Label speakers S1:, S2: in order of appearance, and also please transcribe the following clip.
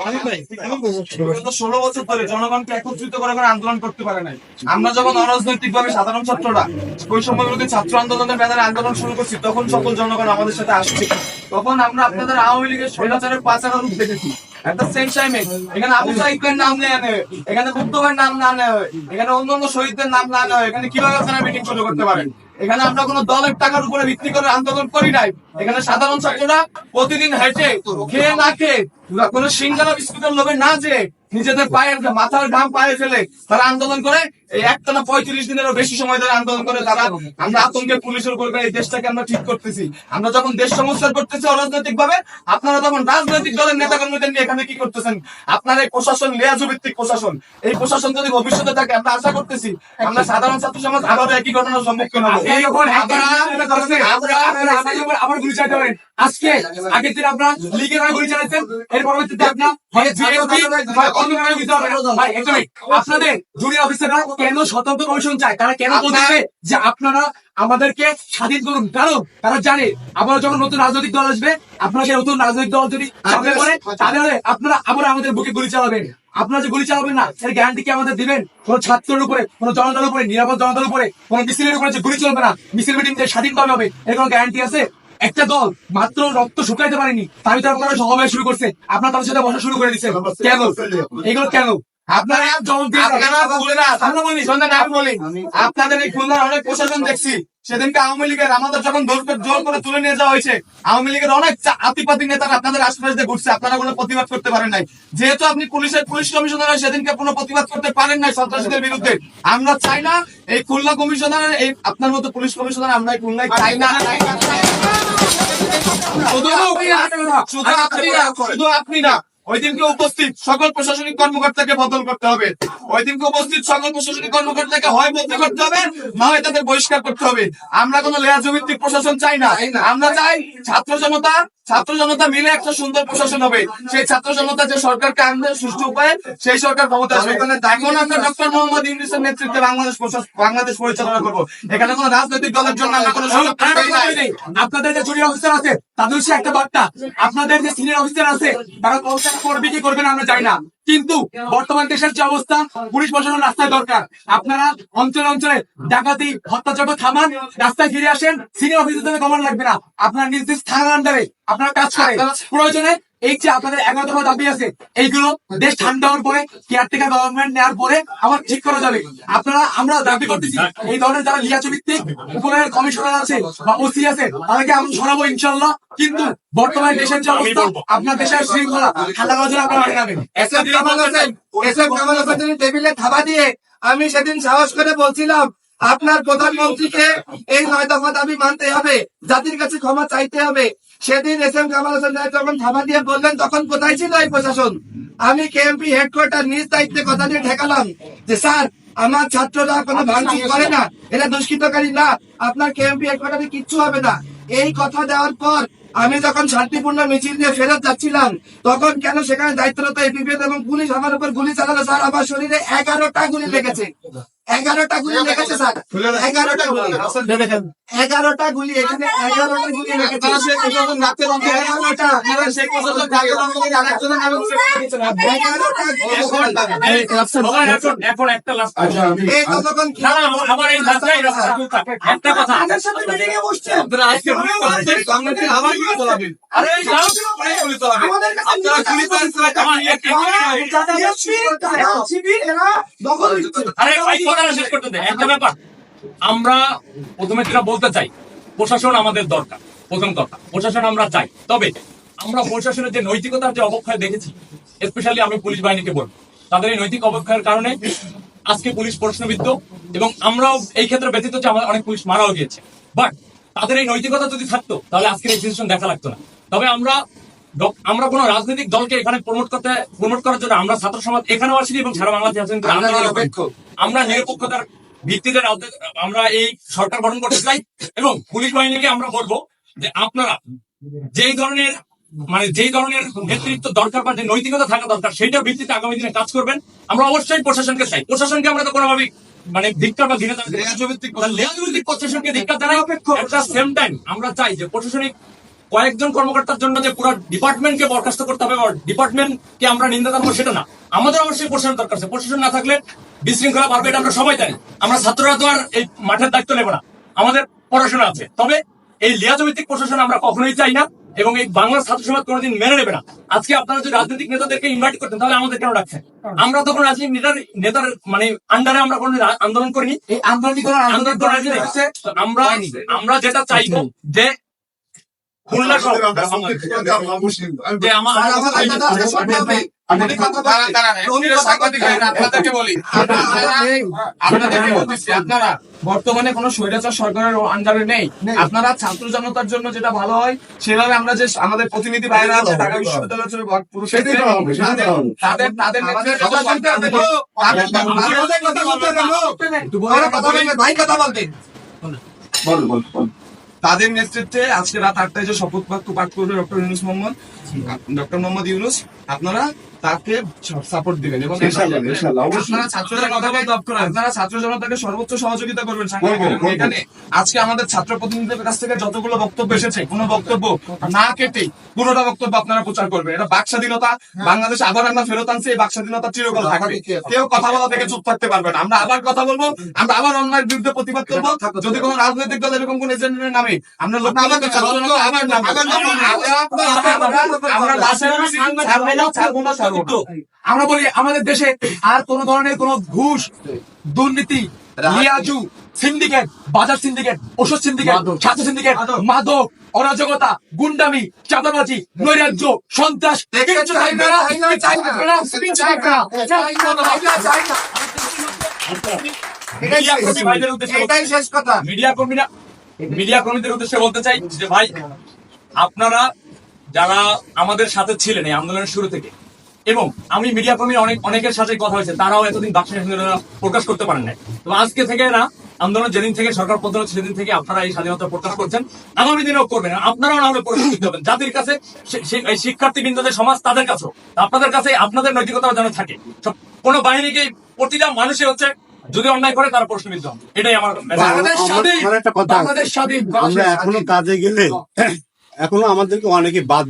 S1: 16 বছর ধরে জনগণকে একত্রিত করে আন্দোলন করতে পারে নাই। আমরা যখন অরাজনৈতিক ভাবে সাধারণ ছাত্ররা ওই সময় ছাত্র আন্দোলনের ব্যানারে আন্দোলন শুরু করছি, তখন সকল জনগণ আমাদের সাথে আসছে। তখন আমরা আপনাদের আওয়ামী লীগের স্বৈরাচারের পাচারের রূপ দেখেছি। এখানে আবু সাইদের নাম নেওয়া নেই, এখানে বুদ্ধবের নাম না নেওয়া হয়, এখানে অন্য শহীদদের নাম না নেওয়া হয়। এখানে কিভাবে আপনারা মিটিং শুরু করতে পারেন? এখানে আমরা কোন দলের টাকার উপরে ভিত্তি করে আন্দোলন করি নাই। এখানে সাধারণ ছাত্ররা প্রতিদিন হেঁটে খেয়ে না খেয়ে কোন সিঙ্গারা বিস্কুটের লোভে না যে নিজেদের পায়ের মাথার ঘাম পায়ে ফেলে তারা আন্দোলন করে। এই একটানা 35 দিনেরও বেশি সময় ধরে আন্দোলন করে তারা আমরা আতঙ্কে পুলিশের উপর এই দেশটাকে আমরা ঠিক করতেছি। আমরা যখন দেশ সংস্কার করতেছি অরাজনৈতিক ভাবে, আপনারা তখন রাজনৈতিক দলের নেতা কর্মীদের নিয়ে এখানে কি করতেছেন? আপনার এই প্রশাসন লেয়াজু ভিত্তিক প্রশাসন, এই প্রশাসন যদি ভবিষ্যতে থাকে, আমরা আশা করতেছি আমরা সাধারণ ছাত্র সমাজ আবার একই ঘটনার সম্মুখীন হবো।
S2: আবার গুলি চালাতে পারেন। আজকে আগের দিন আপনারা লীগের হয়ে গুলি চালাচ্ছেন, এর পরবর্তীতে আপনার আপনাদের জুনিয়র অফিসাররা কেন স্বতন্ত্র কমিশন চায়? তারা কেন বলছে যে আপনারা আমাদেরকে স্বাধীন করুন? কারণ তারা জানে আবার যখন নতুন রাজনৈতিক দল আসবে, আপনাকে নতুন রাজনৈতিক দল যদি চাপে পড়ে, তাহলে আপনারা আবার আমাদের বুকে গুলি চালাবেন। আপনারা যে গুলি চালাবেন না, এর গ্যারান্টি কি আমাদের দিবেন? কোন ছাত্রের উপরে, কোন জনতার উপরে, নিরাপদ জনতার উপরে, কোন মিছিলের উপরে যে গুলি চলবে না, মিছিল মিটিং স্বাধীনভাবে হবে, এর কোন গ্যারান্টি আছে? একটা দল মাত্র রক্ত শুকাইতে পারেনি, তাই তো আপনারা সমাবেশ শুরু করছে, আপনারা তাদের সাথে বসা শুরু করে দিচ্ছেন। কেন এগুলো কেন? আপনারা
S1: আপনাদের এই খুলনার অনেক প্রশাসন দেখছি। সেদিনকে আওয়ামী লীগের আমাদের যখন জোর করে তুলে নিয়ে যাওয়া হয়েছে, আওয়ামী লীগের অনেক আতিপাতি নেতারা আপনাদের আশপাশ দিয়ে ঘুরছে, আপনারা কোনো প্রতিবাদ করতে পারেন নাই। যেহেতু আপনি পুলিশ কমিশনার সেদিনকে কোনো প্রতিবাদ করতে পারেন নাই সন্ত্রাসীদের বিরুদ্ধে। আমরা চাই না এই খুলনা কমিশনার, এই আপনার মতো পুলিশ কমিশনার আমরা এই খুলনায় চাই না। শুধু আপনি না, ওই দিনকে উপস্থিত সকল প্রশাসনিক কর্মকর্তাকে বদল করতে হবে। ওই দিনকে উপস্থিত সকল প্রশাসনিক কর্মকর্তাকে হয় বদল করতে হবে, না হয় তাদের বহিষ্কার করতে হবে। আমরা কোন লেয়াজভিত্তিক প্রশাসন চাই না। আমরা চাই ছাত্র জনতা মিলে একটা সুন্দর প্রশাসন হবে। সেই ছাত্র জনতা যে সরকারকে আনবে সুষ্ঠু উপায়ে, সেই সরকার ক্ষমতা আসবে। এখন আমরা ডক্টর মোহাম্মদ ইউনূসের নেতৃত্বে বাংলাদেশ পরিচালনা করবো। এখানে কোন রাজনৈতিক দলের জন্য আমরা কোনো
S2: আপনাদের যে জুনিয়র অফিসার আছে তাদের সে একটা বার্তা, আপনাদের যে সিনিয়র অফিসার আছে তারা কলকাতা করবে কি করবে না আমরা জানি না, কিন্তু বর্তমান দেশের যে অবস্থা, পুলিশ প্রশাসন রাস্তায় দরকার। আপনারা অঞ্চলে অঞ্চলে ডাকাতি হত্যাযজ্ঞ থামান, রাস্তায় ফিরে আসেন। সিনিয়র অফিসারদের কমান লাগবে না, আপনারা নিজ নিজ থানার আন্ডারে আপনারা কাজ করেন। প্রয়োজনে এই যে আপনাদের 11 দফা দাবি আছে, এইগুলো দেশ ঠান্ডা হওয়ার পরে, কেয়ারটেকার গভর্নমেন্ট নেওয়ার পরে আবার ঠিক করা যাবে। আমরা দাবি করতেছি এই ধরনের যারা লিয়াজু ভিত্তিক উপনয়নের কমিশনার আছে বা ওসি আছে, তাদেরকে আমরা সরাবো ইনশাল্লাহ। কিন্তু বর্তমানে দেশের যে অবস্থা, আপনার দেশের শৃঙ্খলা ঠান্ডা করার জন্য আপনারা আগাবেন।
S3: টেবিলে থাবা দিয়ে আমি সেদিন সাহস করে বলছিলাম আপনার প্রধানমন্ত্রীকে এই 9 দফা দাবি মানতে হবে, জাতির কাছে ক্ষমা চাইতে হবে। সেদিন এস এম কামাল হোসেন যখন থাবা দিয়ে বললেন, তখন কোথায় ছিল এই প্রশাসন? আমি কেএমপি হেডকোয়ার্টার নিজ দায়িত্বে কথা দিয়ে ঠেকালাম যে স্যার, আমার ছাত্ররা কোনো ভাঙচুর করে না, এরা দুষ্কৃতকারী না, আপনার কেএমপি হেডকোয়ার্টারে কিচ্ছু হবে না। এই কথা দেওয়ার পর আমি যখন শান্তিপূর্ণ মিছিল দিয়ে ফেরত যাচ্ছিলাম, তখন কেন সেখানে দায়িত্বরত এপিবিএন এবং পুলিশ আমার উপর গুলি চালালো? স্যার, আমার শরীরে 11টা গুলি লেগেছে, 11টা গুলি লেগেছে স্যার, 11টা গুলি, 11টা গুলি, এখানে 11টা গুলি লেগেছে।
S2: আমরা প্রথমে যেটা বলতে চাই, প্রশাসন আমাদের দরকার। প্রথম কথা, প্রশাসন আমরা চাই, তবে আমরা প্রশাসনের যে নৈতিকতার যে অবক্ষয় দেখেছি, স্পেশালি আমি পুলিশ বাহিনীকে বলবো, তাদের এই নৈতিক অবক্ষয়ের কারণে আজকে পুলিশ প্রশ্নবিদ্ধ, এবং আমরাও এই ক্ষেত্রে ব্যতীত যে আমাদের অনেক পুলিশ মারাও গিয়েছে। বাট তাদের এই নৈতিকতা যদি থাকতো, তাহলে আজকের এই সিচুয়েশন দেখা লাগতো না। তবে আমরা কোন রাজনৈতিক দলকে এখানে প্রমোট করার জন্য আমরা ছাত্র সমাজ এখানেও আসিনি এবং সারা বাংলাদেশে আছেন। আমরা নিরপেক্ষতার ভিত্তিতে আমরা এই সরকার গঠন করতে চাই, এবং পুলিশ বাহিনীকে আমরা বলবো যে আপনারা যেই ধরনের নেতৃত্ব দরকার বা যে নৈতিকতা থাকা দরকার, সেইটার ভিত্তিতে আগামী দিনে কাজ করবেন। আমরা অবশ্যই প্রশাসনকে চাই, প্রশাসনকে আমরা তো কোনোভাবেই ধিক্কার বা লেয়াজভিত্তিক প্রশাসনকে ধিক্কার জানাই। একটা সেম টাইম আমরা চাই যে প্রশাসনিক কয়েকজন কর্মকর্তার জন্য যে পুরো ডিপার্টমেন্টকে বরখাস্ত করতে হবে, ডিপার্টমেন্টকে আমরা নিন্দা জানাবো সেটা না। আমাদের অবশ্যই প্রশাসন দরকার আছে। প্রশাসন না থাকলে বিশৃঙ্খলা বাড়বে, এটা আমরা সবাই জানি। আমরা ছাত্ররা তো আর এই মাঠের দায়িত্ব নেব না, আমাদের পড়াশোনা আছে। তবে এই লিয়াজভিত্তিক প্রশাসন আমরা কখনোই চাই না, এবং এই বাংলার ছাত্র সমাজ কোনোদিন মেনে নেবে না। আজকে আপনারা যদি রাজনৈতিক নেতাদেরকে ইনভাইট করতেন, তাহলে আমাদের কেন রাখছেন? আমরা তখন রাজনৈতিক নেতার মানে আন্ডারে আমরা কোনো আন্দোলন করিনি।
S1: এই আন্দোলন করার আন্দোলন
S2: তো রাজনীতি হচ্ছে। আমরা যেটা চাইবো যে খুলনা শহর যে আমার
S1: আপনাদেরকে বলতেছি, আপনারা বর্তমানে কোন স্বৈরাচার সরকারের আন্ডারে নেই। আপনারা ছাত্র জনতার জন্য যেটা ভালো হয় সেভাবে আমরা যে আমাদের প্রতিনিধি বাইরে আছে ঢাকা বিশ্ববিদ্যালয়ের তাদের নেতৃত্বে আজকে রাত 8টায় যে শপথ বাক্য পাঠ করবে ডক্টর মোহাম্মদ ইউনূস, আপনারা তাকে সাপোর্ট দিবেন এবং আপনারা ছাত্র জনতাকে সর্বোচ্চ সহযোগিতা করবেন। এখানে আজকে আমাদের ছাত্র প্রতিনিধিদের কাছ থেকে যতগুলো বক্তব্য এসেছে, কোনো বক্তব্য না কেটে পুরোটা বক্তব্য আপনারা প্রচার করবেন। এটা বাক স্বাধীনতা, বাংলাদেশ আবার আমরা ফেরত আনছি, এই বাক স্বাধীনতা চিরকাল থাকবে। কেউ কথা বলা থেকে চুপ থাকতে পারবে না। আমরা আবার কথা বলবো, আমরা আবার অন্যায়ের বিরুদ্ধে প্রতিবাদ করবো। যদি কোনো রাজনৈতিক দল এরকম কোন এজেন্ডের নামে আমরা লোক
S4: আমরা বলি আমাদের দেশে আর কোন ধরনের কোন ঘুষ, দুর্নীতি, লিয়াজু, সিন্ডিকেট, বাজার সিন্ডিকেট, ওষুধ সিন্ডিকেট, ছাত্র সিন্ডিকেট, মাদক, অরাজকতা, গুন্ডামি, চাঁদাবাজি, নৈরাজ্য, সন্ত্রাস
S3: এটাই শেষ কথা।
S2: মিডিয়া কর্মীদের উদ্দেশ্যে বলতে চাই যে ভাই, আপনারা যারা আমাদের সাথে ছিলেন এই আন্দোলনের শুরু থেকে, এবং আমি মিডিয়া কর্মী অনেকের সাথে কথা হয়েছে, তারাও এতদিন বাক স্বাধীনতা প্রকাশ করতে পারেন নাই। তো আজকে থেকে না, আন্দোলন যেদিন থেকে সরকার পতন হচ্ছে সেদিন থেকে আপনারা এই স্বাধীনতা প্রকাশ করছেন, আগামী দিনেও করবেন। আপনারাও না হলে পরিস্থিতি হবেন জাতির কাছে, এই শিক্ষার্থী বৃন্দদের সমাজ, তাদের কাছেও, আপনাদের কাছে আপনাদের নৈতিকতা যেন থাকে। কোন বাহিনীকে প্রতিটা মানুষই হচ্ছে যদি অন্যায় করে তারা প্রশ্নবিদ্ধ হন। এটাই আমার
S5: একটা কথা, আমরা এখনো কাজে গেলে এখনো আমাদেরকে অনেকে বাদ